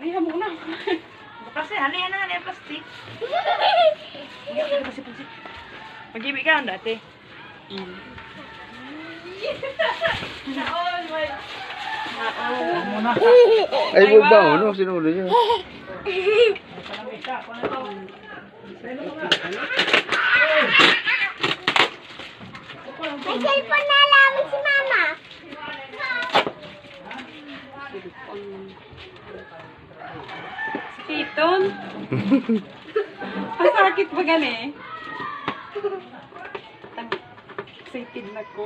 Liha mo na. Kasi, hali na, plastic. Hindi ka kasi pusit. Mag-ibig ka dati. Muna. Ay, ba? Ano? Sinunod niyo. May cellphone na alamig si Mama. Piton? Masakit ba gani? Excited na ko.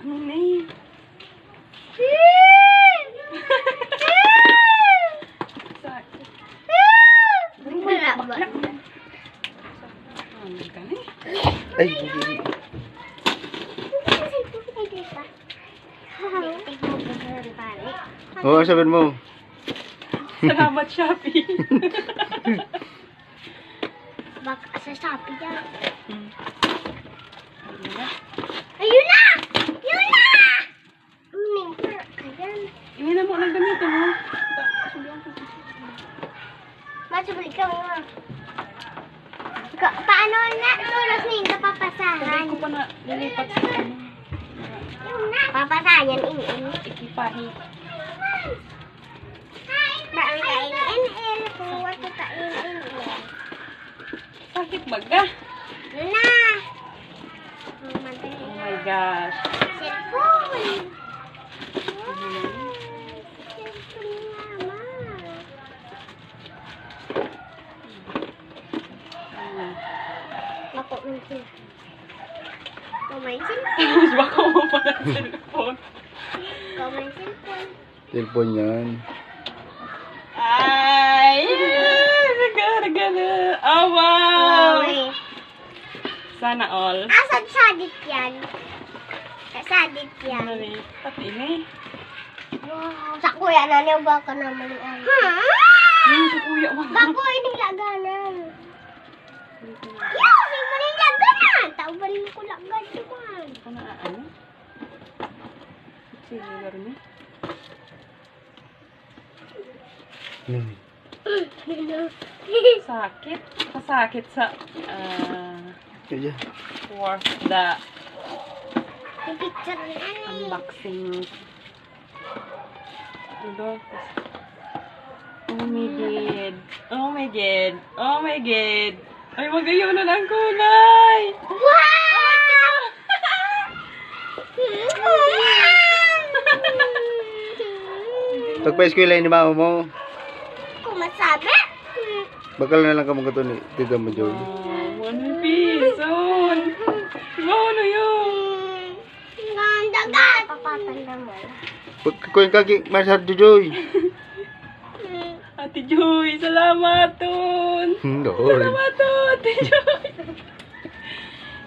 Ano na eh? Sakit. Wala ba? Ano gani? Ay, oo, sabihin mo. Salamat, Shopee. Baka sa Shopee yan. Hmm. Ayun na! Yun na! Ayan. Iyan na mo ng gamito mo. Masubalik ka mo. Paano na sulas ni Inga papasahan? Sabay ko pa na lilipat sa ano. Papasahan yan, in-in. Ikipahi. Baan ka in-in-in? Kuha ko ka in-in. Sakit baga. Yun na! Oh my gosh. Cellphone! Cellphone ni Mama. Bako man sila. Kamay cellphone. Mas baka mo pa ng cellphone. Kamay cellphone. Cellphone yan. Ay! Gana. Oh, wow! Uy. Sana all. Asan sadit yan? Sadit yan. Ano rin? Pati ni. Wow. Sa kuya na niya baka naman yan. Yung sa kuya mo. Bako ining laganan. Yo, may maning laganan. Tao ba rin ko lagan duman? Ano na ano? Sige, garo niya. Sakit. Masakit sa Kaya. for the Yung picture ni ano. unboxing. Ano? Oh my god. Oh my god. Oh my god. Ay, magayunan ang kulay. Wow! Pagpa-eskwela ni mama mo, Kung masabi. bakal na lang ka mga ni tita mo, Joy. Oh, 1 piso. Ano yun? Ganda ka. Papatanda mo. Pagkuhin kaki, masar Joy. Ate Joy, salamat ton. Doon. Salamat ton, Ate Joy.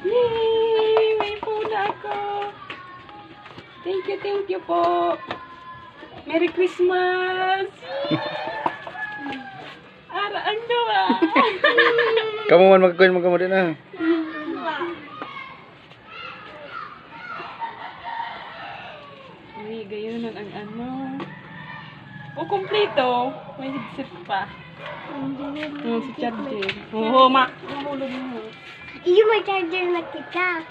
Yay! May puna ako. Thank you po. Merry Christmas. Ara, ang gawa. Kamu man magkuhin mo din na. Uy, gayon ang ano. O, kompleto. May headset pa. Si charger. Oo, ma. Mahulog mo. Iyo may charger na kita.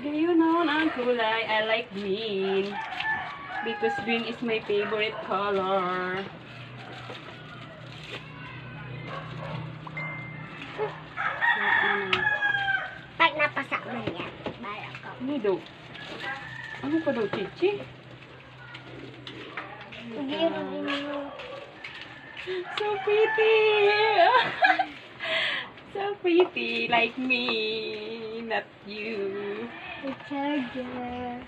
Gayon ang kulay. I like green. Because green is my favorite color. Pag napasa mo yan. Bala ka. Ano daw? Ano pa daw, Chichi? Hindi yun mo. So pretty! So pretty, like me, not you. May charger.